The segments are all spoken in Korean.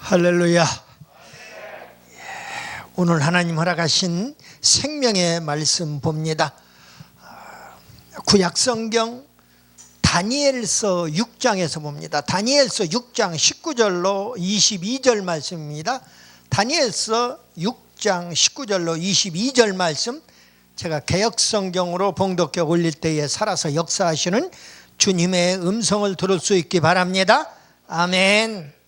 할렐루야. 오늘 하나님 허락하신 생명의 말씀 봅니다. 구약성경 다니엘서 6장에서 봅니다. 다니엘서 6장 19절로 22절 말씀입니다. 다니엘서 6장 19절로 22절 말씀, 제가 개역성경으로 봉독해 올릴 때에 살아서 역사하시는 주님의 음성을 들을 수 있기 바랍니다. 아멘.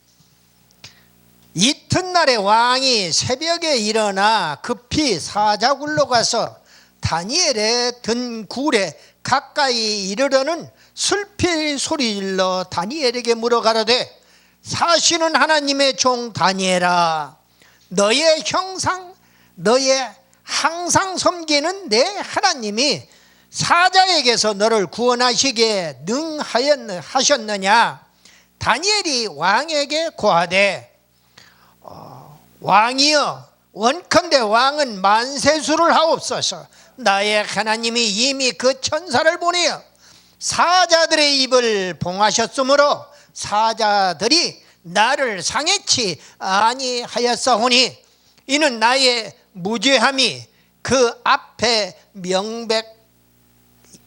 이튿날에 왕이 새벽에 일어나 급히 사자굴로 가서 다니엘의 든 굴에 가까이 이르러는 슬피 소리질러 다니엘에게 물어가로되, 사시는 하나님의 종 다니엘아, 너의 형상, 너의 항상 섬기는 내 하나님이 사자에게서 너를 구원하시기에 능하셨느냐? 다니엘이 왕에게 고하되, 왕이여, 원컨대 왕은 만세수를 하옵소서. 나의 하나님이 이미 그 천사를 보내어 사자들의 입을 봉하셨으므로 사자들이 나를 상해치 아니하였사오니, 이는 나의 무죄함이 그 앞에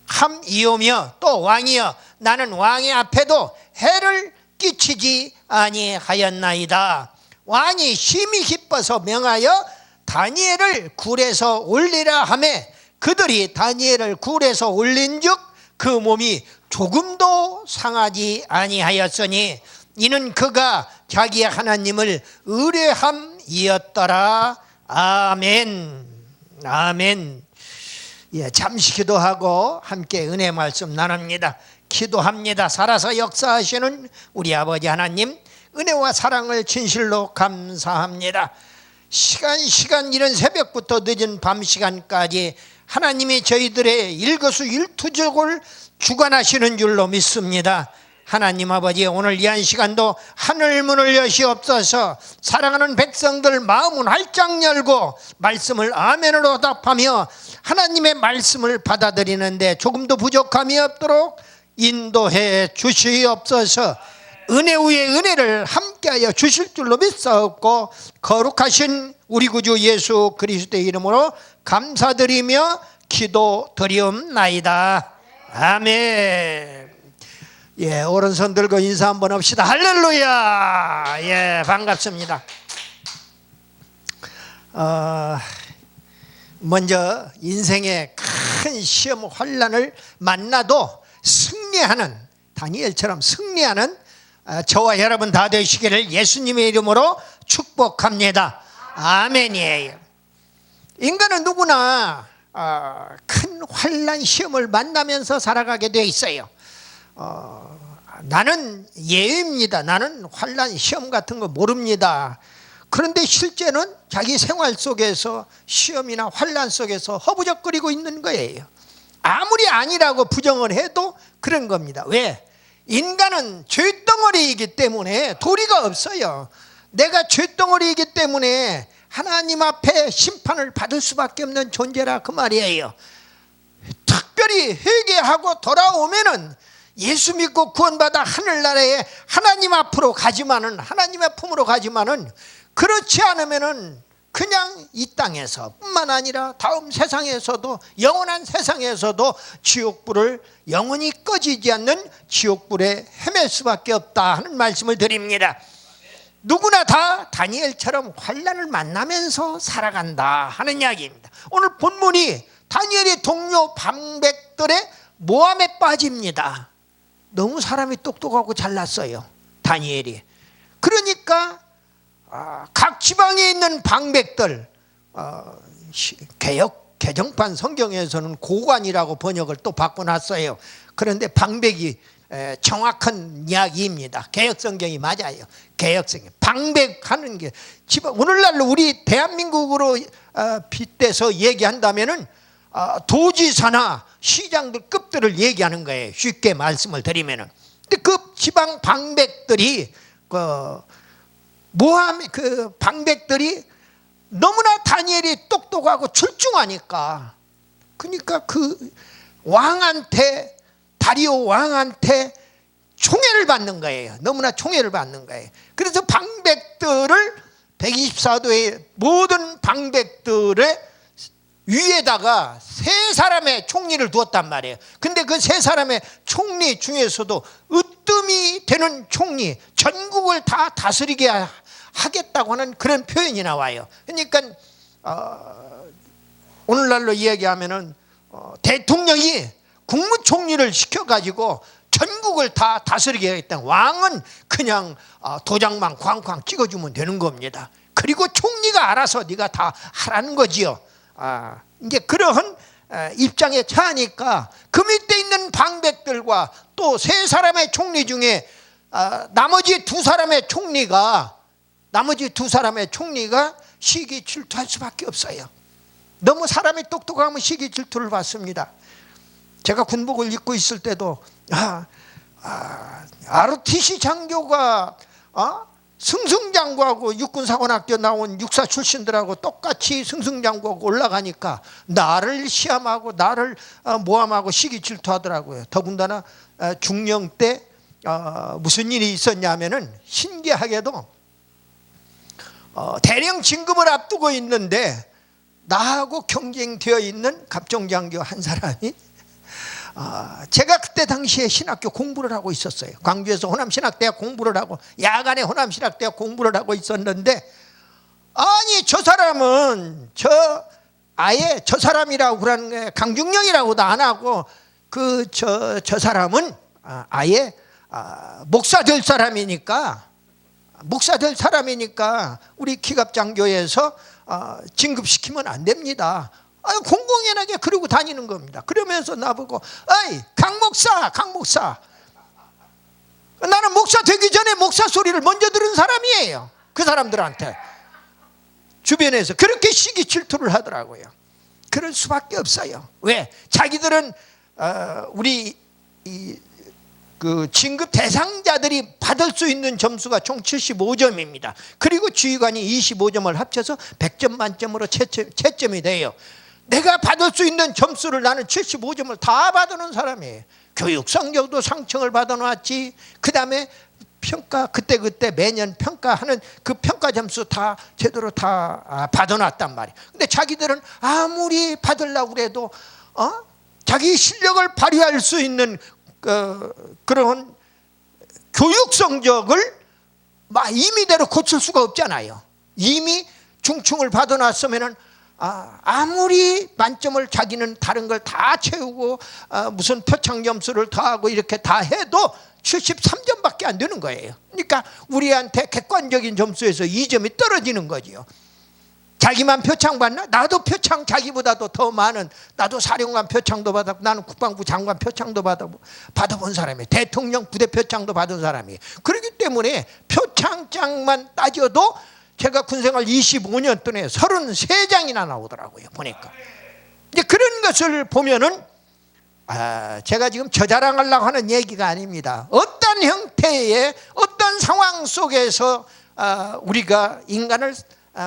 명백함이오며, 또 왕이여, 나는 왕의 앞에도 해를 끼치지 아니하였나이다. 왕이 심히 기뻐서 명하여 다니엘을 굴에서 올리라 하매, 그들이 다니엘을 굴에서 올린즉 그 몸이 조금도 상하지 아니하였으니, 이는 그가 자기의 하나님을 의뢰함이었더라. 아멘. 아멘. 잠시 기도하고 함께 은혜 말씀 나눕니다. 기도합니다. 살아서 역사하시는 우리 아버지 하나님, 은혜와 사랑을 진실로 감사합니다. 시간 이른 새벽부터 늦은 밤 시간까지 하나님이 저희들의 일거수일투족을 주관하시는 줄로 믿습니다. 하나님 아버지, 오늘 이 한 시간도 하늘 문을 여시옵소서. 사랑하는 백성들 마음은 활짝 열고 말씀을 아멘으로 답하며 하나님의 말씀을 받아들이는데 조금도 부족함이 없도록 인도해 주시옵소서. 은혜 위에 은혜를 함께하여 주실 줄로 믿사옵고, 거룩하신 우리 구주 예수 그리스도의 이름으로 감사드리며 기도드리옵나이다. 아멘. 오른손 들고 인사 한번 합시다. 할렐루야. 반갑습니다. 먼저 인생의 큰 시험 환난을 만나도 승리하는, 다니엘처럼 승리하는 저와 여러분 다 되시기를 예수님의 이름으로 축복합니다. 아멘이에요. 인간은 누구나 큰 환난 시험을 만나면서 살아가게 되어 있어요. 나는 예입니다. 나는 환난 시험 같은 거 모릅니다. 그런데 실제는 자기 생활 속에서 시험이나 환난 속에서 허부적거리고 있는 거예요. 아무리 아니라고 부정을 해도 그런 겁니다. 왜? 인간은 죄덩어리이기 때문에 도리가 없어요. 내가 죄덩어리이기 때문에 하나님 앞에 심판을 받을 수밖에 없는 존재라 그 말이에요. 특별히 회개하고 돌아오면은 예수 믿고 구원받아 하늘나라에 하나님 앞으로 가지만은, 하나님의 품으로 가지만은, 그렇지 않으면은 그냥 이 땅에서 뿐만 아니라 다음 세상에서도, 영원한 세상에서도 지옥불을 영원히 꺼지지 않는 지옥불에 헤맬 수밖에 없다 하는 말씀을 드립니다. 누구나 다 다니엘처럼 환난을 만나면서 살아간다 하는 이야기입니다. 오늘 본문이 다니엘의 동료 방백들의 모함에 빠집니다. 너무 사람이 똑똑하고 잘났어요, 다니엘이. 그러니까 각 지방에 있는 방백들, 개정판 성경에서는 고관이라고 번역을 또 바꿔놨어요. 그런데 방백이 정확한 이야기입니다. 개역성경이 맞아요. 개역성경 방백하는 게 오늘날로 우리 대한민국으로 빗대서 얘기한다면은 도지사나 시장들 급들을 얘기하는 거예요. 쉽게 말씀을 드리면은. 근데 그 지방 방백들이 모함, 그 방백들이 너무나 다니엘이 똑똑하고 출중하니까, 그러니까 그 왕한테, 다리오 왕한테 총애를 받는 거예요. 너무나 총애를 받는 거예요. 그래서 방백들은 사도의 모든 방백들의 위에다가 세 사람의 총리를 두었단 말이에요. 근데 그 세 사람의 총리 중에서도 으뜸이 되는 총리, 전국을 다 다스리게 하겠다고 하는 그런 표현이 나와요. 그러니까 오늘날로 이야기하면은 대통령이 국무총리를 시켜가지고 전국을 다 다스리게 하겠다. 왕은 그냥 도장만 쾅쾅 찍어주면 되는 겁니다. 그리고 총리가 알아서 네가 다 하라는 거지요. 이제 그러한 입장에 처하니까 그 밑에 있는 방백들과 또 세 사람의 총리 중에 나머지 두 사람의 총리가 시기 질투할 수밖에 없어요. 너무 사람이 똑똑하면 시기 질투를 받습니다. 제가 군복을 입고 있을 때도 ROTC 장교가 승승장구하고 육군사관학교 나온 육사 출신들하고 똑같이 승승장구하고 올라가니까 나를 시함하고 나를 모함하고 시기 질투하더라고요. 더군다나 중령 때 무슨 일이 있었냐면은 신기하게도 대령 진급을 앞두고 있는데 나하고 경쟁되어 있는 갑종장교 한 사람이 제가 그때 당시에 신학교 공부를 하고 있었어요. 광주에서 호남신학대학 공부를 하고 야간에 호남신학대학 공부를 하고 있었는데 아니 저 사람은 아예 저 사람이라고 그러는 강중령이라고도 안 하고 저 사람은 아예 목사 될 사람이니까 우리 기갑장교에서 진급시키면 안 됩니다. 공공연하게 그러고 다니는 겁니다. 그러면서 나보고 어이 강 목사 나는 목사 되기 전에 목사 소리를 먼저 들은 사람이에요. 그 사람들한테 주변에서 그렇게 시기 질투를 하더라고요. 그럴 수밖에 없어요. 왜? 자기들은 우리 그 진급 대상자들이 받을 수 있는 점수가 총 75점입니다. 그리고 지휘관이 25점을 합쳐서 100점 만점으로 채점이 돼요. 내가 받을 수 있는 점수를 나는 75점을 다 받아놓은 사람이에요. 교육 성적도 상층을 받아놨지. 그 다음에 평가 그때 매년 평가하는 그 평가 점수 다 제대로 다 받아놨단 말이에요. 근데 자기들은 아무리 받으려고 해도 자기 실력을 발휘할 수 있는 그런 교육 성적을 임의대로 고칠 수가 없잖아요. 이미 중충을 받아놨으면은 아무리 만점을 자기는 다른 걸 다 채우고 무슨 표창 점수를 더하고 이렇게 다 해도 73점밖에 안 되는 거예요. 그러니까 우리한테 객관적인 점수에서 2점이 떨어지는 거지요. 자기만 표창 받나? 나도 표창 자기보다도 더 많은, 나도 사령관 표창도 받았고 나는 국방부 장관 표창도 받아본 사람이에요. 대통령 부대 표창도 받은 사람이에요. 그렇기 때문에 표창장만 따져도 제가 군생활 25년 동안에 33장이나 나오더라고요. 보니까 이제 그런 것을 보면은 제가 지금 저 자랑하려고 하는 얘기가 아닙니다. 어떤 형태의 어떤 상황 속에서 우리가 인간을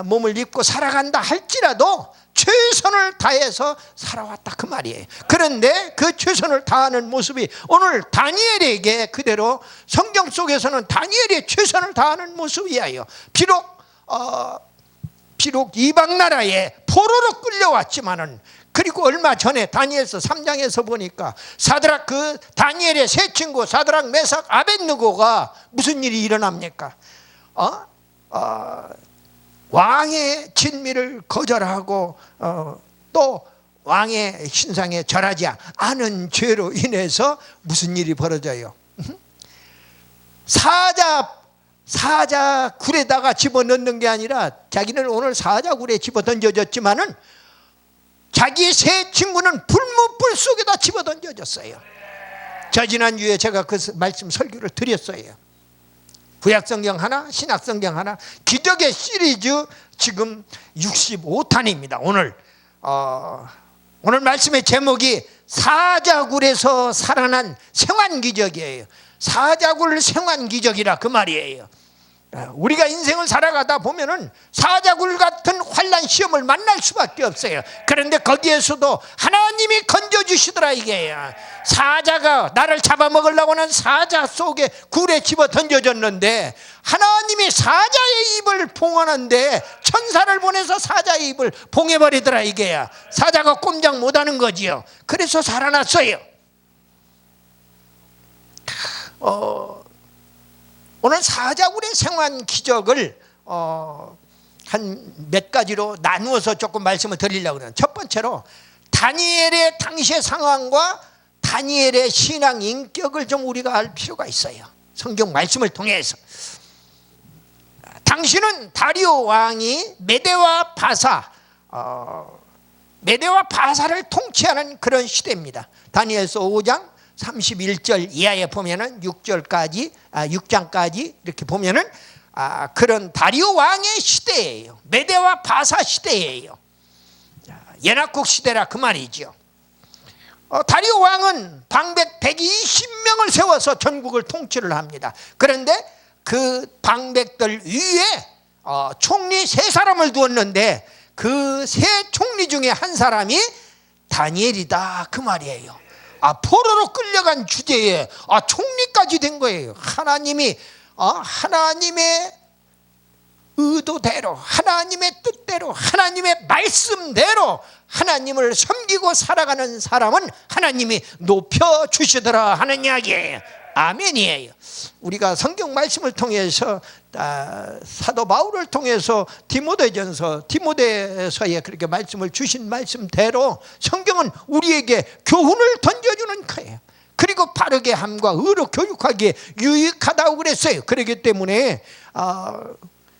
몸을 입고 살아간다 할지라도 최선을 다해서 살아왔다 그 말이에요. 그런데 그 최선을 다하는 모습이 오늘 다니엘에게 그대로 성경 속에서는 다니엘이 최선을 다하는 모습이에요. 비록 이방 나라에 포로로 끌려왔지만은, 그리고 얼마 전에 다니엘서 3장에서 보니까 그 다니엘의 세 친구 사드락 메삭 아벳느고가 무슨 일이 일어납니까? 왕의 진미를 거절하고 또 왕의 신상에 절하지 않은 죄로 인해서 무슨 일이 벌어져요? 사자 굴에다가 집어넣는 게 아니라 자기는 오늘 사자 굴에 집어 던져졌지만은 자기 세 친구는 불문불 속에다 집어 던져졌어요. 지난주에 제가 그 말씀 설교를 드렸어요. 구약성경 하나, 신약성경 하나, 기적의 시리즈 지금 65탄입니다. 오늘 말씀의 제목이 사자굴에서 살아난 생환기적이에요. 사자굴 생환기적이라 그 말이에요. 우리가 인생을 살아가다 보면은 사자굴 같은 환난 시험을 만날 수밖에 없어요. 그런데 거기에서도 하나님이 건져주시더라 이게요. 사자가 나를 잡아먹으려고는 사자 속에 굴에 집어 던져졌는데 하나님이 사자의 입을 봉하는데 천사를 보내서 사자의 입을 봉해버리더라 이게야. 사자가 꼼짝 못하는 거지요. 그래서 살아났어요. 오늘 사자굴의 생還기적을 한 몇 가지로 나누어서 조금 말씀을 드리려고 그래요. 첫 번째로 다니엘의 당시의 상황과 다니엘의 신앙 인격을 좀 우리가 알 필요가 있어요. 성경 말씀을 통해서. 당시는 다리오 왕이 메대와 바사를 통치하는 그런 시대입니다. 다니엘서 5장 31절 이하에 보면은 6장까지 이렇게 보면은 그런 다리오 왕의 시대예요. 메대와 바사 시대예요. 연합국 시대라 그 말이죠. 다리오 왕은 방백 120명을 세워서 전국을 통치를 합니다. 그런데 그 방백들 위에 총리 3사람을 두었는데 그 3 총리 중에 한 사람이 다니엘이다 그 말이에요. 포로로 끌려간 주제에 총리까지 된 거예요. 하나님의 의도대로, 하나님의 뜻대로, 하나님의 말씀대로 하나님을 섬기고 살아가는 사람은 하나님이 높여주시더라 하는 이야기예요. 아멘이에요. 우리가 성경 말씀을 통해서 사도 바울을 통해서 디모데서에 그렇게 말씀을 주신 말씀대로 성경은 우리에게 교훈을 던져주는 거예요. 그리고 바르게 함과 의로 교육하기에 유익하다고 그랬어요. 그렇기 때문에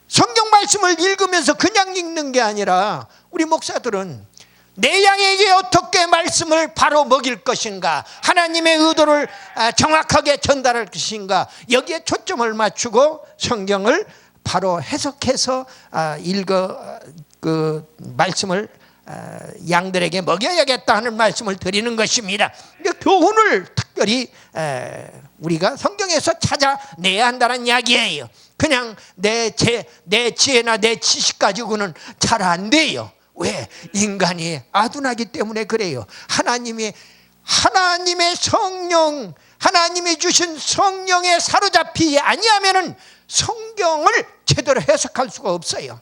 성경 말씀을 읽으면서 그냥 읽는 게 아니라 우리 목사들은 내 양에게 어떻게 말씀을 바로 먹일 것인가, 하나님의 의도를 정확하게 전달할 것인가, 여기에 초점을 맞추고 성경을 바로 해석해서 그 말씀을 양들에게 먹여야겠다 하는 말씀을 드리는 것입니다. 교훈을 특별히 우리가 성경에서 찾아내야 한다는 이야기예요. 그냥 내 지혜나 내 지식 가지고는 잘 안 돼요. 왜? 인간이 아둔하기 때문에 그래요. 하나님의 성령, 하나님이 주신 성령에 사로잡히지 아니하면은 성경을 제대로 해석할 수가 없어요.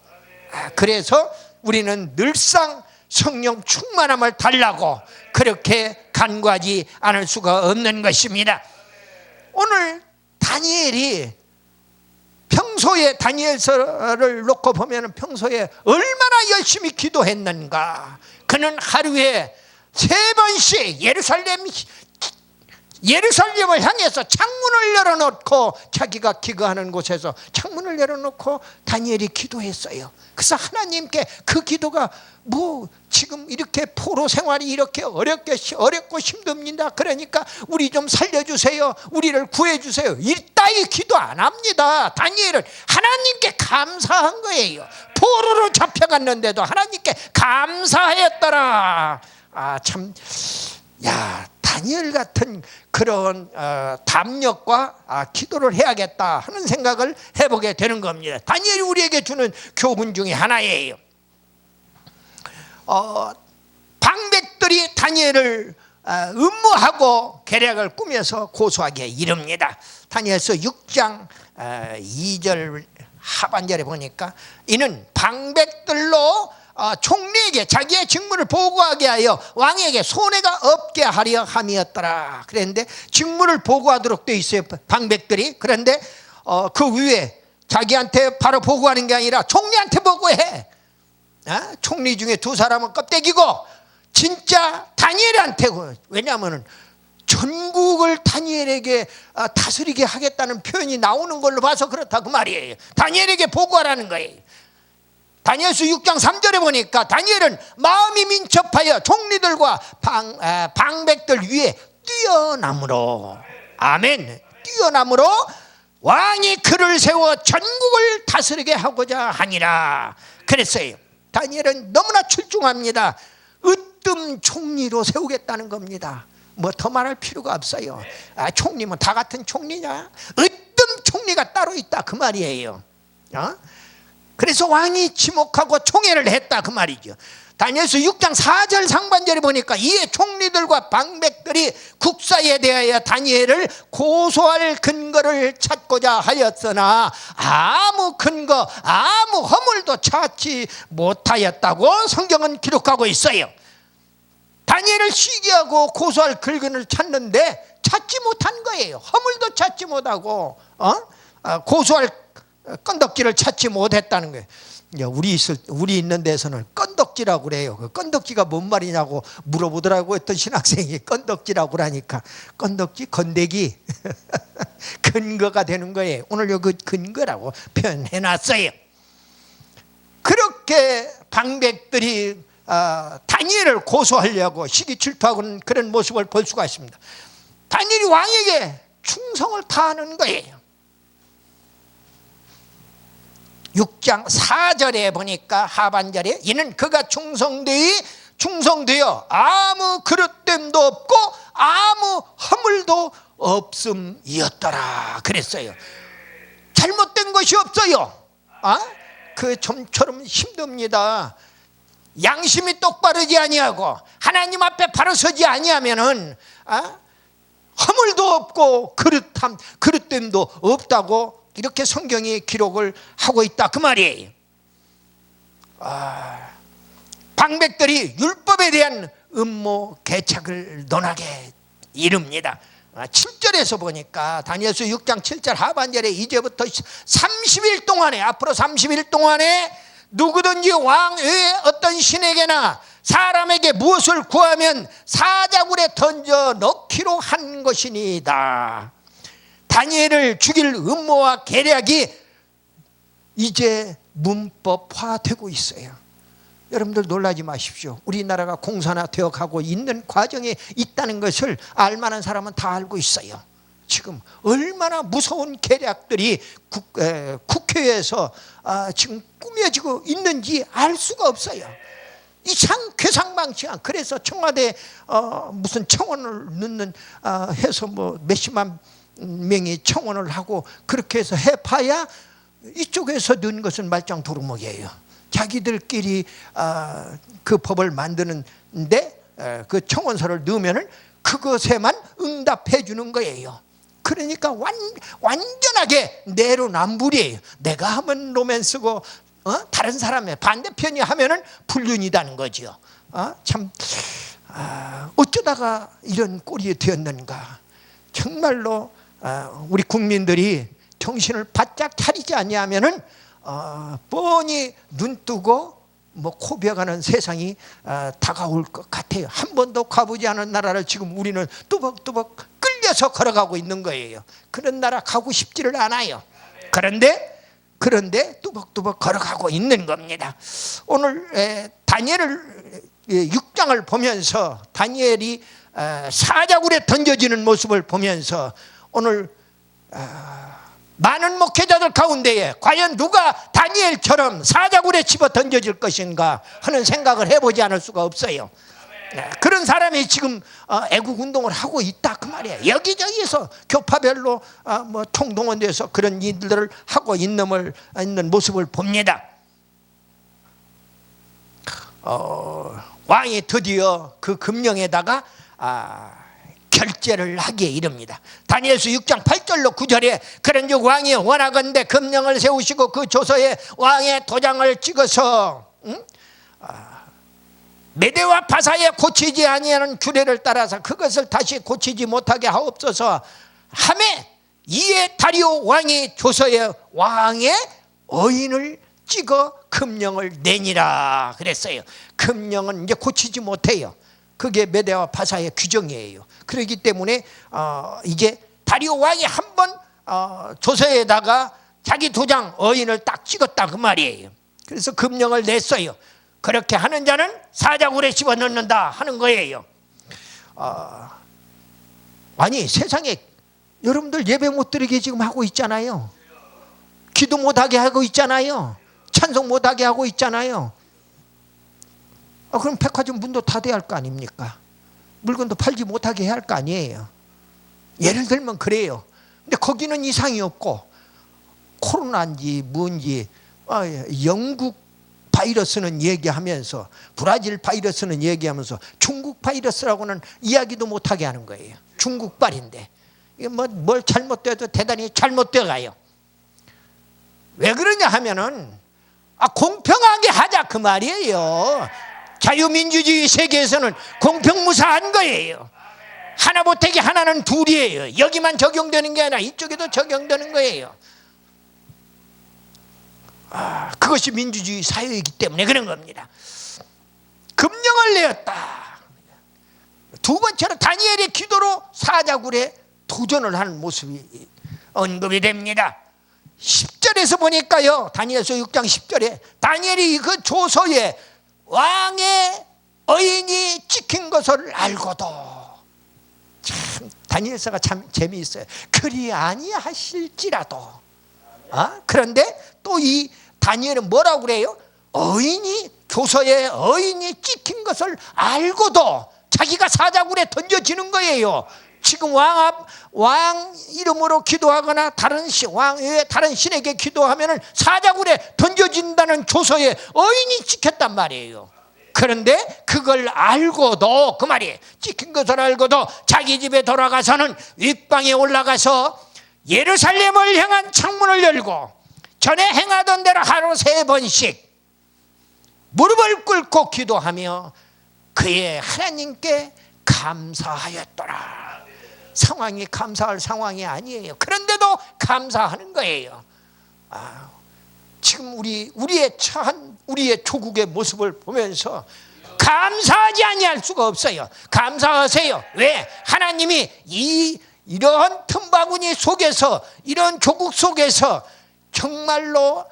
그래서 우리는 늘상 성령 충만함을 달라고 그렇게 간구하지 않을 수가 없는 것입니다. 오늘 다니엘이 평소에 다니엘서를 놓고 보면 평소에 얼마나 열심히 기도했는가. 그는 하루에 3번씩 예루살렘을 향해서 창문을 열어놓고, 자기가 기거하는 곳에서 창문을 열어놓고 다니엘이 기도했어요. 그래서 하나님께 그 기도가 지금 이렇게 포로 생활이 이렇게 어렵고 힘듭니다. 그러니까 우리 좀 살려주세요, 우리를 구해주세요, 이따위 기도 안 합니다. 다니엘은 하나님께 감사한 거예요. 포로로 잡혀갔는데도 하나님께 감사했더라. 다니엘 같은 그런 담력과 기도를 해야겠다 하는 생각을 해보게 되는 겁니다. 다니엘이 우리에게 주는 교훈 중에 하나예요. 방백들이 다니엘을 음모하고 계략을 꾸며서 고소하게 이릅니다. 다니엘서 6장 2절 하반절에 보니까 이는 방백들로 총리에게 자기의 직무를 보고하게 하여 왕에게 손해가 없게 하려 함이었더라. 그런데 직무를 보고하도록 되어 있어요, 방백들이. 그런데 그 위에 자기한테 바로 보고하는 게 아니라 총리한테 보고해. 총리 중에 2사람은 껍데기고 진짜 다니엘한테. 왜냐하면 전국을 다니엘에게 다스리게 하겠다는 표현이 나오는 걸로 봐서 그렇다 그 말이에요. 다니엘에게 보고하라는 거예요. 다니엘서 6장 3절에 보니까 다니엘은 마음이 민첩하여 총리들과 방백들 위에 뛰어남으로, 아멘, 뛰어남으로 왕이 그를 세워 전국을 다스리게 하고자 하니라 그랬어요. 다니엘은 너무나 출중합니다. 으뜸 총리로 세우겠다는 겁니다. 더 말할 필요가 없어요. 총리면 다 같은 총리냐? 으뜸 총리가 따로 있다 그 말이에요. 그래서 왕이 지목하고 총회를 했다 그 말이죠. 다니엘서 6장 4절 상반절에 보니까 이에 총리들과 방백들이 국사에 대하여 다니엘을 고소할 근거를 찾고자 하였으나 아무 근거 아무 허물도 찾지 못하였다고 성경은 기록하고 있어요. 다니엘을 시기하고 고소할 근거를 찾는데 찾지 못한 거예요. 허물도 찾지 못하고 고소할 건덕지를 찾지 못했다는 거예요. 우리 있는 데서는 건덕지라고 그래요. 그 건덕지가 뭔 말이냐고 물어보더라고. 어떤 신학생이 건덕지라고 그러니까 건덕지 건대기 근거가 되는 거예요. 오늘 그 근거라고 표현해놨어요. 그렇게 방백들이 다니엘을 고소하려고 시기 질투하고는 그런 모습을 볼 수가 있습니다. 다니엘이 왕에게 충성을 다하는 거예요. 6장 4절에 보니까 하반절에 이는 그가 충성되어 아무 그릇됨도 없고 아무 허물도 없음이었더라 그랬어요. 잘못된 것이 없어요. 그 좀처럼 힘듭니다. 양심이 똑바르지 아니하고 하나님 앞에 바로 서지 아니하면은 허물도 없고 그릇됨도 없다고 이렇게 성경이 기록을 하고 있다 그 말이에요. 방백들이 율법에 대한 음모 개착을 논하게 이릅니다. 7절에서 보니까 다니엘서 6장 7절 하반절에 이제부터 30일 동안에 앞으로 30일 동안에 누구든지 왕 외에 어떤 신에게나 사람에게 무엇을 구하면 사자굴에 던져 넣기로 한 것이니이다. 다니엘을 죽일 음모와 계략이 이제 문법화되고 있어요. 여러분들 놀라지 마십시오. 우리나라가 공산화되어 가고 있는 과정에 있다는 것을 알만한 사람은 다 알고 있어요. 지금 얼마나 무서운 계략들이 국회에서 지금 꾸며지고 있는지 알 수가 없어요. 이상 괴상망측한. 그래서 청와대 무슨 청원을 넣는 해서 뭐 몇십만 명이 청원을 하고 그렇게 해서 해봐야 이쪽에서 넣은 것은 말짱 도루묵이에요. 자기들끼리 그 법을 만드는데 그 청원서를 넣으면은 그것에만 응답해 주는 거예요. 그러니까 완전하게 내로남불이에요. 내가 하면 로맨스고 다른 사람의 반대편이 하면은 불륜이라는 거죠. 참 어쩌다가 이런 꼴이 되었는가. 정말로 우리 국민들이 정신을 바짝 차리지 아니하면은 뻔히 눈 뜨고 뭐 코비어가는 세상이 다가올 것 같아요. 한 번도 가보지 않은 나라를 지금 우리는 뚜벅뚜벅 끌려서 걸어가고 있는 거예요. 그런 나라 가고 싶지를 않아요. 그런데 뚜벅뚜벅 걸어가고 있는 겁니다. 오늘 다니엘을 6장을 보면서 다니엘이 사자굴에 던져지는 모습을 보면서 오늘 많은 목회자들 가운데에 과연 누가 다니엘처럼 사자굴에 집어 던져질 것인가 하는 생각을 해보지 않을 수가 없어요. 그런 사람이 지금 애국운동을 하고 있다 그 말이에요. 여기저기서 교파별로 뭐 총동원돼서 그런 일들을 하고 있는 모습을 봅니다. 왕이 드디어 그 금령에다가 결제를 하기에 이릅니다. 다니엘서 6장 8절로 9절에 그런즉 왕이 원하건대 금령을 세우시고 그 조서에 왕의 도장을 찍어서 메대와 바사에 고치지 아니하는 규례를 따라서 그것을 다시 고치지 못하게 하옵소서 하매 이에 다리오 왕이 조서에 왕의 어인을 찍어 금령을 내니라 그랬어요. 금령은 이제 고치지 못해요. 그게 메대와 바사의 규정이에요. 그렇기 때문에 이제 다리오 왕이 한번 조서에다가 자기 도장 어인을 딱 찍었다 그 말이에요. 그래서 금령을 냈어요. 그렇게 하는 자는 사자굴에 집어넣는다 하는 거예요. 아니 세상에 여러분들 예배 못 드리게 지금 하고 있잖아요. 기도 못하게 하고 있잖아요. 찬송 못하게 하고 있잖아요. 그럼 백화점 문도 닫아야 할 거 아닙니까? 물건도 팔지 못하게 해야 할 거 아니에요. 예를 들면 그래요. 근데 거기는 이상이 없고 코로나인지 뭔지 영국 바이러스는 얘기하면서 브라질 바이러스는 얘기하면서 중국 바이러스라고는 이야기도 못하게 하는 거예요. 중국발인데 이게 뭘 잘못돼도 대단히 잘못돼 가요. 왜 그러냐 하면은 공평하게 하자 그 말이에요. 자유민주주의 세계에서는 공평무사한 거예요. 하나 보태기 하나는 둘이에요. 여기만 적용되는 게 아니라 이쪽에도 적용되는 거예요. 그것이 민주주의 사회이기 때문에 그런 겁니다. 금령을 내었다. 두 번째로 다니엘의 기도로 사자굴에 도전을 하는 모습이 언급이 됩니다. 10절에서 보니까요, 다니엘서 6장 10절에 다니엘이 그 조서에 왕의 의인이 찍힌 것을 알고도, 참 다니엘서가 참 재미있어요. 그리 아니하실지라도, 그런데 또 이 다니엘은 뭐라고 그래요? 조서에 의인이 찍힌 것을 알고도 자기가 사자굴에 던져지는 거예요. 지금 왕 이름으로 기도하거나 왕 외에 다른 신에게 기도하면은 사자굴에 던져진다는 조서에 의인이 찍혔단 말이에요. 그런데 그걸 알고도, 그 말이에요. 찍힌 것을 알고도 자기 집에 돌아가서는 윗방에 올라가서 예루살렘을 향한 창문을 열고 전에 행하던 대로 하루 3번씩 무릎을 꿇고 기도하며 그의 하나님께 감사하였더라. 상황이 감사할 상황이 아니에요. 그런데도 감사하는 거예요. 지금 우리의 처한 우리의 조국의 모습을 보면서 감사하지 아니할 수가 없어요. 감사하세요. 왜? 하나님이 이런 틈바구니 속에서, 이런 조국 속에서 정말로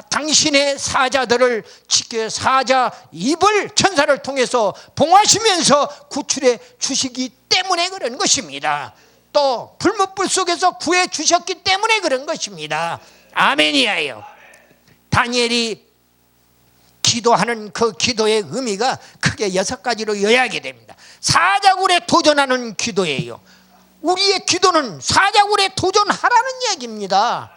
당신의 사자들을 지켜 사자 입을 천사를 통해서 봉하시면서 구출해 주시기 때문에 그런 것입니다. 또 불못불 속에서 구해 주셨기 때문에 그런 것입니다. 아멘이에요. 다니엘이 기도하는 그 기도의 의미가 크게 6가지로 요약이 됩니다. 사자굴에 도전하는 기도예요. 우리의 기도는 사자굴에 도전하라는 얘기입니다.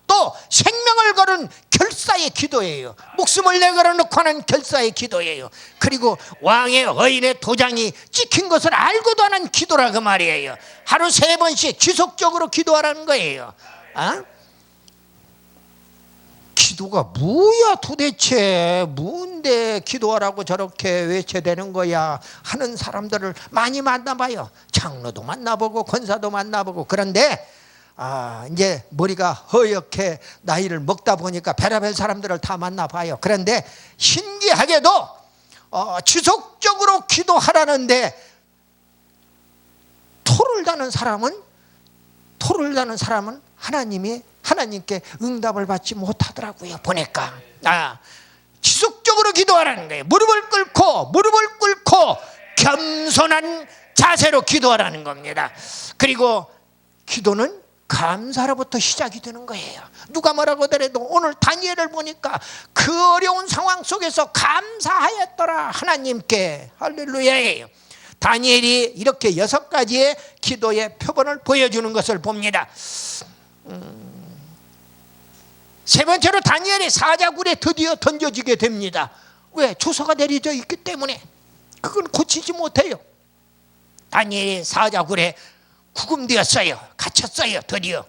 또 생명을 걸은 결사의 기도예요. 목숨을 내걸어 놓고 하는 결사의 기도예요. 그리고 왕의 의인의 도장이 찍힌 것을 알고도 하는 기도라 그 말이에요. 하루 3번씩 지속적으로 기도하라는 거예요. 기도가 뭐야 도대체, 뭔데 기도하라고 저렇게 외쳐대는 거야 하는 사람들을 많이 만나봐요. 장로도 만나보고 권사도 만나보고. 그런데 이제 머리가 허옇게 나이를 먹다 보니까 별의별 사람들을 다 만나봐요. 그런데 신기하게도 지속적으로 기도하라는데 토를 다는 사람은 하나님께 응답을 받지 못하더라고요. 보니까 지속적으로 기도하라는 거예요. 무릎을 꿇고 겸손한 자세로 기도하라는 겁니다. 그리고 기도는 감사로부터 시작이 되는 거예요. 누가 뭐라고 하더라도 오늘 다니엘을 보니까 그 어려운 상황 속에서 감사하였더라 하나님께. 할렐루야예요. 다니엘이 이렇게 6가지의 기도의 표본을 보여주는 것을 봅니다. 세 번째로 다니엘이 사자굴에 드디어 던져지게 됩니다. 왜? 조서가 내려져 있기 때문에. 그건 고치지 못해요. 다니엘이 사자굴에 구금되었어요. 갇혔어요. 드디어.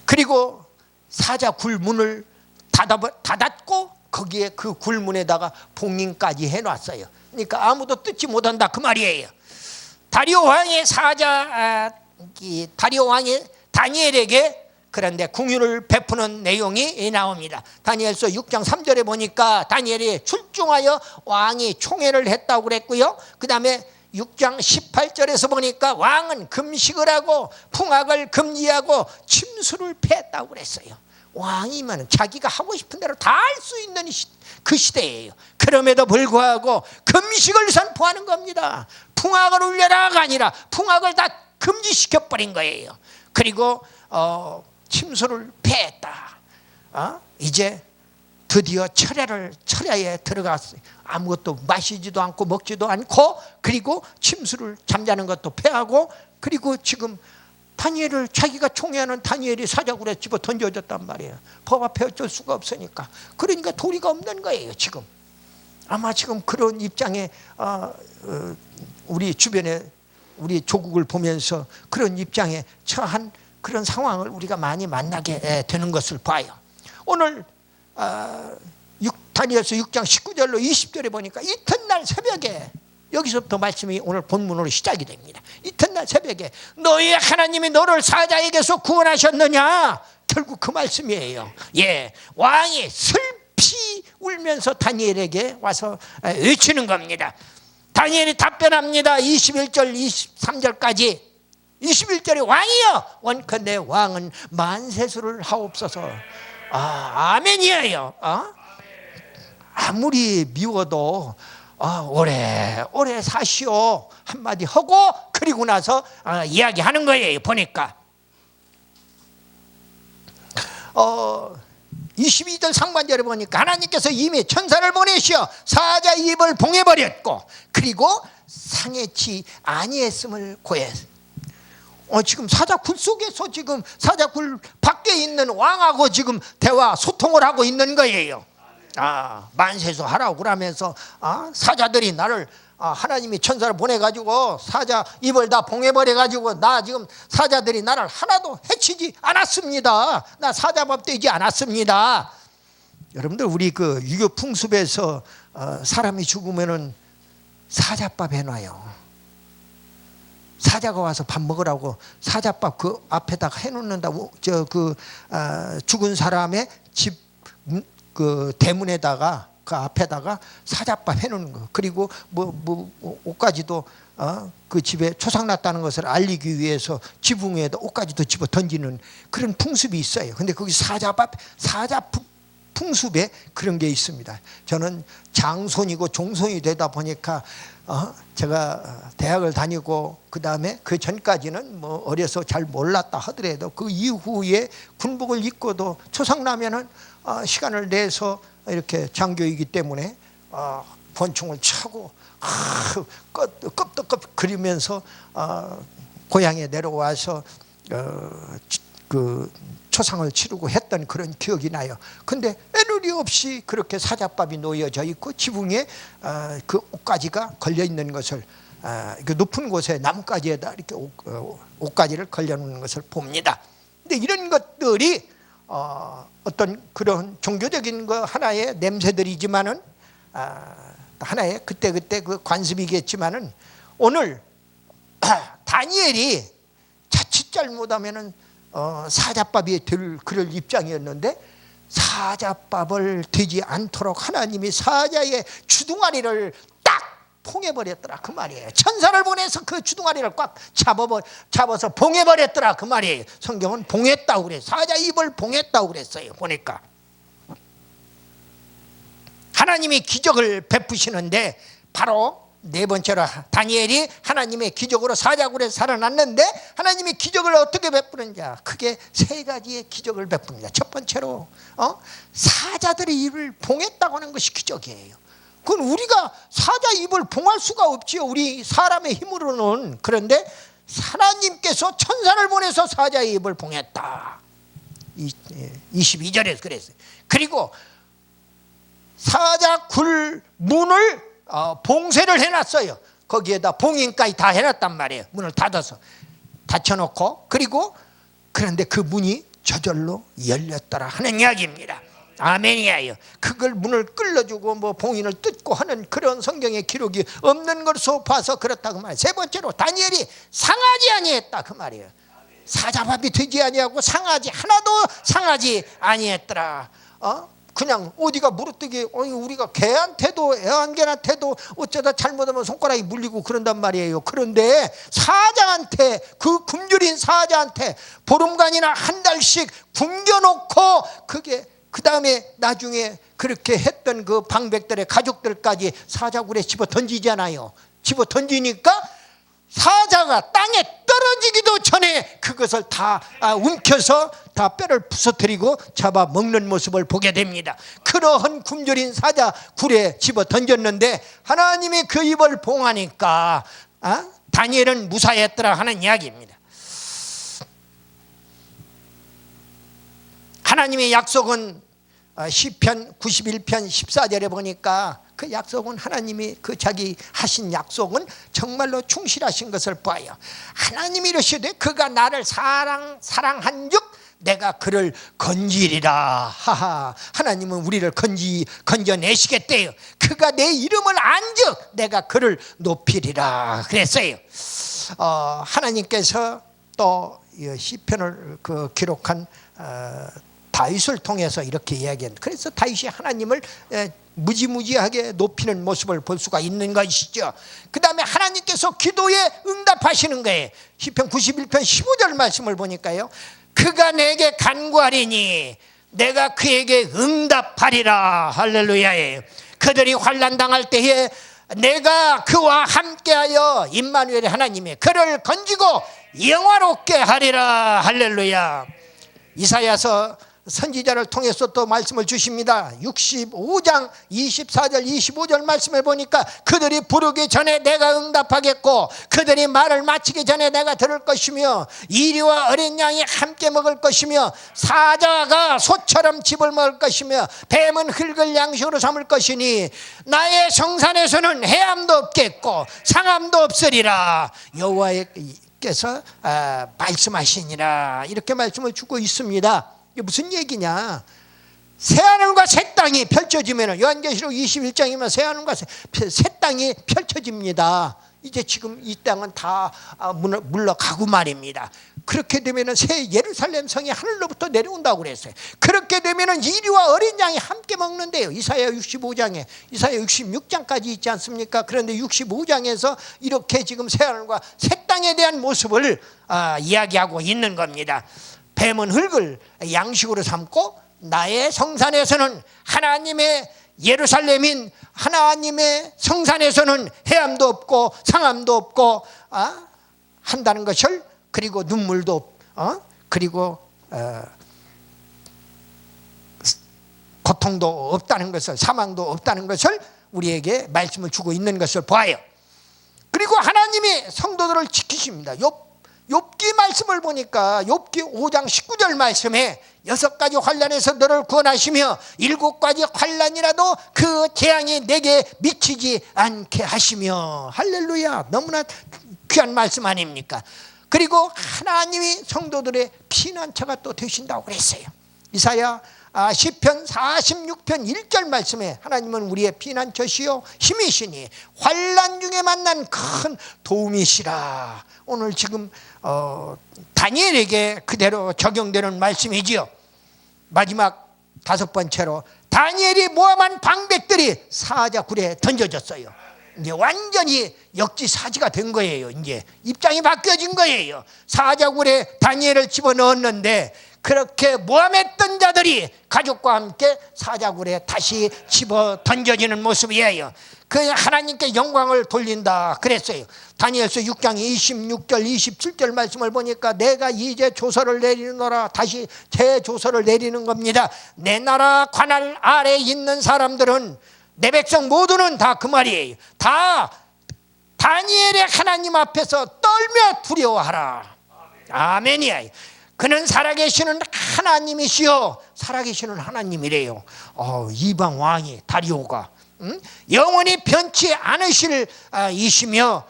그리고 사자굴 문을 닫았고 거기에 그 굴문에다가 봉인까지 해놨어요. 그러니까 아무도 뜯지 못한다 그 말이에요. 다리오 왕이 다니엘에게 그런데 궁유를 베푸는 내용이 나옵니다. 다니엘서 6장 3절에 보니까 다니엘이 출중하여 왕이 총애를 했다고 그랬고요. 그 다음에 6장 18절에서 보니까 왕은 금식을 하고 풍악을 금지하고 침수를 패했다고 그랬어요. 왕이면 자기가 하고 싶은 대로 다 할 수 있는 그 시대예요. 그럼에도 불구하고 금식을 선포하는 겁니다. 풍악을 울려라가 아니라 풍악을 다 금지시켜버린 거예요. 그리고 침수를 패했다. 이제 드디어 철야에 들어갔어요. 아무것도 마시지도 않고 먹지도 않고, 그리고 침수를 잠자는 것도 패하고, 그리고 지금 다니엘을 자기가 총애하는 다니엘이 사자굴에 집어 던져졌단 말이에요. 법 앞에 어쩔 수가 없으니까. 그러니까 도리가 없는 거예요 지금. 아마 지금 그런 입장에 우리 주변에 우리 조국을 보면서 그런 입장에 처한 그런 상황을 우리가 많이 만나게 되는 것을 봐요. 오늘 다니엘서 6장 19절로 20절에 보니까 이튿날 새벽에, 여기서부터 말씀이 오늘 본문으로 시작이 됩니다. 이튿날 새벽에 너희의 하나님이 너를 사자에게서 구원하셨느냐? 결국 그 말씀이에요. 예, 왕이 슬피 울면서 다니엘에게 와서 외치는 겁니다. 다니엘이 답변합니다. 21절 23절까지. 21절에 왕이여 원컨대 왕은 만세수를 하옵소서. 아멘이에요. 아무리 미워도 오래 사시오 한마디 하고 그리고 나서 이야기하는 거예요. 보니까 22절 상반절에 보니까 하나님께서 이미 천사를 보내시어 사자 입을 봉해버렸고 그리고 상해치 아니했음을 고했어요. 지금 사자굴 속에서 지금 사자굴 밖에 있는 왕하고 지금 대화 소통을 하고 있는 거예요. 만세수 하라고 그러면서 사자들이 나를 하나님이 천사를 보내가지고 사자 입을 다 봉해버려가지고 나 지금 사자들이 나를 하나도 해치지 않았습니다. 나 사자밥 되지 않았습니다. 여러분들 우리 그 유교 풍습에서 사람이 죽으면은 사자밥 해놔요. 사자가 와서 밥 먹으라고 사자밥 그 앞에다가 해놓는다고. 죽은 사람의 집 그 대문에다가 그 앞에다가 사자밥 해놓는 거. 그리고 옷가지도 그 집에 초상났다는 것을 알리기 위해서 지붕 위에다 옷가지도 집어 던지는 그런 풍습이 있어요. 근데 거기 사자 풍습에 그런 게 있습니다. 저는 장손이고 종손이 되다 보니까 제가 대학을 다니고 그 다음에 그 전까지는 뭐 어려서 잘 몰랐다 하더라도 그 이후에 군복을 입고도 초상나면은 시간을 내서 이렇게 장교이기 때문에 권총을 차고 껍덕껍 그리면서 고향에 내려와서 그 초상을 치르고 했던 그런 기억이 나요. 근데 애누리 없이 그렇게 사자밥이 놓여져 있고 지붕에 그 옷가지가 걸려 있는 것을 그 높은 곳에 나뭇가지에다 이렇게 옷가지를 걸려놓는 것을 봅니다. 근데 이런 것들이 어떤 그런 종교적인 거 하나의 냄새들이지만은 하나의 그때 그 관습이겠지만은 오늘 다니엘이 자칫 잘못하면은 사자밥이 될 그럴 입장이었는데 사자밥을 되지 않도록 하나님이 사자의 주둥아리를 딱 봉해버렸더라 그 말이에요. 천사를 보내서 그 주둥아리를 꽉 잡아서 봉해버렸더라 그 말이에요. 성경은 봉했다고 그래요. 사자 입을 봉했다고 그랬어요. 보니까 하나님이 기적을 베푸시는데 바로 네 번째로 다니엘이 하나님의 기적으로 사자굴에 살아났는데 하나님이 기적을 어떻게 베푸는지 크게 세 가지의 기적을 베풉니다. 첫 번째로 사자들의 입을 봉했다고 하는 것이 기적이에요. 그건 우리가 사자 입을 봉할 수가 없지요. 우리 사람의 힘으로는. 그런데 하나님께서 천사를 보내서 사자의 입을 봉했다. 22절에서 그랬어요. 그리고 사자굴 문을 봉쇄를 해놨어요. 거기에다 봉인까지 다 해놨단 말이에요. 문을 닫아서 닫혀놓고 그런데 그 문이 저절로 열렸더라 하는 이야기입니다. 아멘이에요. 그걸 문을 끌어주고 뭐 봉인을 뜯고 하는 그런 성경의 기록이 없는 것으로 봐서 그렇다 그 말이에요. 세 번째로 다니엘이 상하지 아니했다 그 말이에요. 사자밥이 되지 아니하고 하나도 상하지 아니했더라. 그냥 어디가 물어뜯기 우리가 개한테도 애완개한테도 어쩌다 잘못하면 손가락이 물리고 그런단 말이에요. 그런데 사자한테 그 굶주린 사자한테 보름간이나 한 달씩 굶겨놓고 그게 그 다음에 나중에 그렇게 했던 그 방백들의 가족들까지 사자굴에 집어 던지잖아요. 집어 던지니까 사자가 땅에 떨어지기도 전에 그것을 다 움켜서 다 뼈를 부서뜨리고 잡아 먹는 모습을 보게 됩니다. 그러한 굶주린 사자 굴에 집어 던졌는데 하나님이 그 입을 봉하니까 다니엘은 무사했더라 하는 이야기입니다. 하나님의 약속은 시편 91편 14절에 보니까 그 약속은 하나님이 그 자기 하신 약속은 정말로 충실하신 것을 보아요. 하나님이 이러시되 그가 나를 사랑한즉 내가 그를 건지리라. 하하, 하나님은 우리를 건져내시겠대요. 그가 내 이름을 안즉 내가 그를 높이리라 그랬어요. 하나님께서 또 시편을 기록한 다윗을 통해서 이렇게 이야기한, 그래서 다윗이 하나님을 무지무지하게 높이는 모습을 볼 수가 있는 것이죠. 그 다음에 하나님께서 기도에 응답하시는 거예요. 시편 91편 15절 말씀을 보니까요, 그가 내게 간구하리니 내가 그에게 응답하리라. 할렐루야예요. 그들이 환난 당할 때에 내가 그와 함께하여 임마누엘의 하나님이 그를 건지고 영화롭게 하리라. 할렐루야. 이사야서 선지자를 통해서 또 말씀을 주십니다. 65장 24절 25절 말씀을 보니까 그들이 부르기 전에 내가 응답하겠고 그들이 말을 마치기 전에 내가 들을 것이며 이리와 어린 양이 함께 먹을 것이며 사자가 소처럼 집을 먹을 것이며 뱀은 흙을 양식으로 삼을 것이니 나의 성산에서는 해함도 없겠고 상함도 없으리라. 여호와께서 말씀하시니라. 이렇게 말씀을 주고 있습니다. 이게 무슨 얘기냐? 새하늘과 새 땅이 펼쳐지면, 요한계시록 21장이면 새하늘과 새 땅이 펼쳐집니다. 이제 지금 이 땅은 다 물러가고 말입니다. 그렇게 되면 새 예루살렘 성이 하늘로부터 내려온다고 그랬어요. 그렇게 되면 이리와 어린 양이 함께 먹는데요. 이사야 65장에 이사야 66장까지 있지 않습니까? 그런데 65장에서 이렇게 지금 새하늘과 새 땅에 대한 모습을 이야기하고 있는 겁니다. 뱀은 흙을 양식으로 삼고 나의 성산에서는 하나님의 예루살렘인 하나님의 성산에서는 해함도 없고 상함도 없고 한다는 것을, 그리고 눈물도 그리고 고통도 없다는 것을, 사망도 없다는 것을 우리에게 말씀을 주고 있는 것을 보아요. 그리고 하나님이 성도들을 지키십니다. 욥기 말씀을 보니까 욥기 5장 19절 말씀에 6가지 환난에서 너를 구원하시며 7가지 환난이라도 그 재앙이 내게 미치지 않게 하시며. 할렐루야. 너무나 귀한 말씀 아닙니까? 그리고 하나님이 성도들의 피난처가 또 되신다고 그랬어요. 이사야 시편 46편 1절 말씀에 하나님은 우리의 피난처시요 힘이시니 환난 중에 만난 큰 도움이시라. 오늘 지금 다니엘에게 그대로 적용되는 말씀이지요. 마지막 5번째로 다니엘이 모함한 방백들이 사자굴에 던져졌어요. 이제 완전히 역지사지가 된 거예요. 이제 입장이 바뀌어진 거예요. 사자굴에 다니엘을 집어넣었는데 그렇게 모함했던 자들이 가족과 함께 사자굴에 다시 집어 던져지는 모습이에요. 그 하나님께 영광을 돌린다 그랬어요. 다니엘서 6장 26절 27절 말씀을 보니까 내가 이제 조서를 내리노라. 다시 재조서를 내리는 겁니다. 내 나라 관할 아래에 있는 사람들은, 내 백성 모두는 다 그 말이에요. 다 다니엘의 하나님 앞에서 떨며 두려워하라. 아멘이야. 그는 살아계시는 하나님이시요, 살아계시는 하나님이래요. 이방 왕이 다리오가 영원히 변치 않으실 이시며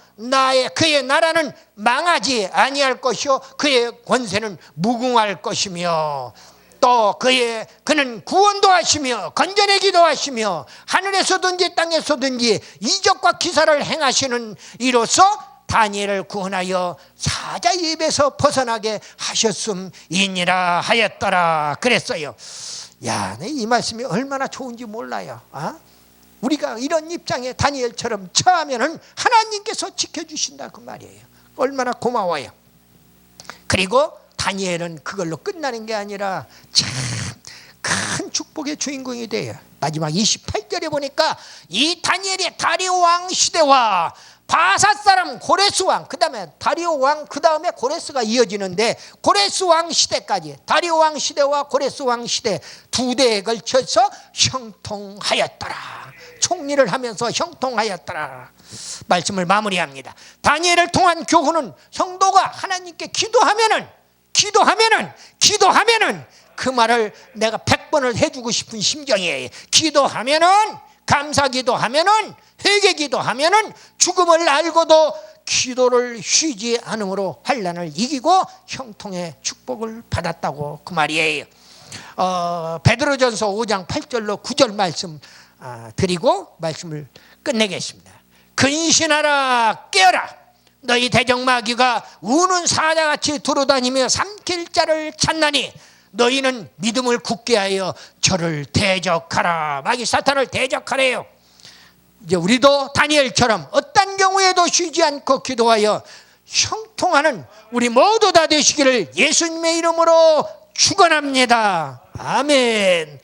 그의 나라는 망하지 아니할 것이요 그의 권세는 무궁할 것이며 또 그는 구원도 하시며 건져내기도 하시며 하늘에서든지 땅에서든지 이적과 기사를 행하시는 이로써 다니엘을 구원하여 사자의 입에서 벗어나게 하셨음이니라 하였더라 그랬어요. 야, 이 말씀이 얼마나 좋은지 몰라요. 우리가 이런 입장에 다니엘처럼 처하면은 하나님께서 지켜주신다 그 말이에요. 얼마나 고마워요. 그리고 다니엘은 그걸로 끝나는 게 아니라 참 큰 축복의 주인공이 돼요. 마지막 28절에 보니까 이 다니엘이 다리오 왕 시대와 바사 사람 고레스 왕, 그 다음에 다리오 왕, 그 다음에 고레스가 이어지는데 고레스 왕 시대까지, 다리오 왕 시대와 고레스 왕 시대 2대에 걸쳐서 형통하였더라. 총리를 하면서 형통하였더라. 말씀을 마무리합니다. 다니엘을 통한 교훈은 성도가 하나님께 기도하면은 그 말을 내가 100번을 해주고 싶은 심정이에요. 기도하면은, 감사 기도하면은, 회개 기도하면은 죽음을 알고도 기도를 쉬지 않음으로 환난을 이기고 형통의 축복을 받았다고 그 말이에요. 베드로전서 5장 8절로 9절 말씀 드리고 말씀을 끝내겠습니다. 근신하라, 깨어라. 너희 대적마귀가 우는 사자같이 두루다니며 삼킬 자를 찾나니 너희는 믿음을 굳게 하여 저를 대적하라. 마귀 사탄을 대적하래요. 이제 우리도 다니엘처럼 어떤 경우에도 쉬지 않고 기도하여 형통하는 우리 모두 다 되시기를 예수님의 이름으로 축원합니다. 아멘.